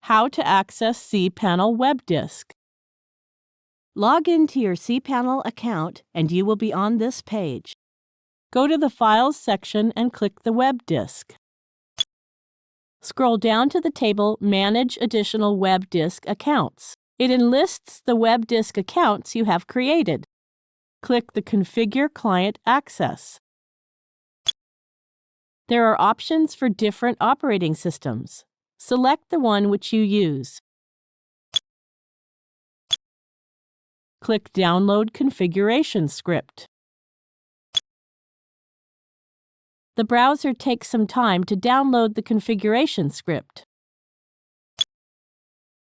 How to access cPanel Web Disk. Log into your cPanel account and you will be on this page. Go to the Files section and click the Web Disk. Scroll down to the table Manage Additional Web Disk Accounts. It enlists the web disk accounts you have created. Click the Configure Client Access. There are options for different operating systems. Select the one which you use. Click Download Configuration Script. The browser takes some time to download the configuration script.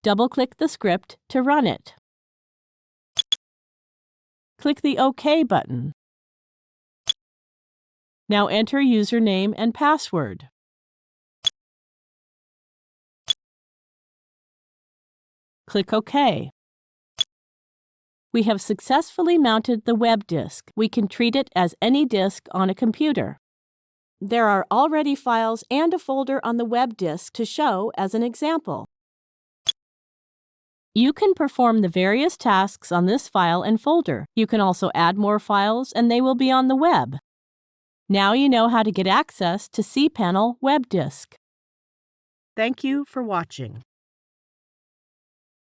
Double-click the script to run it. Click the OK button. Now enter username and password. Click OK. We have successfully mounted the web disk. We can treat it as any disk on a computer. There are already files and a folder on the web disk to show as an example. You can perform the various tasks on this file and folder. You can also add more files and they will be on the web. Now you know how to get access to cPanel Web Disk. Thank you for watching.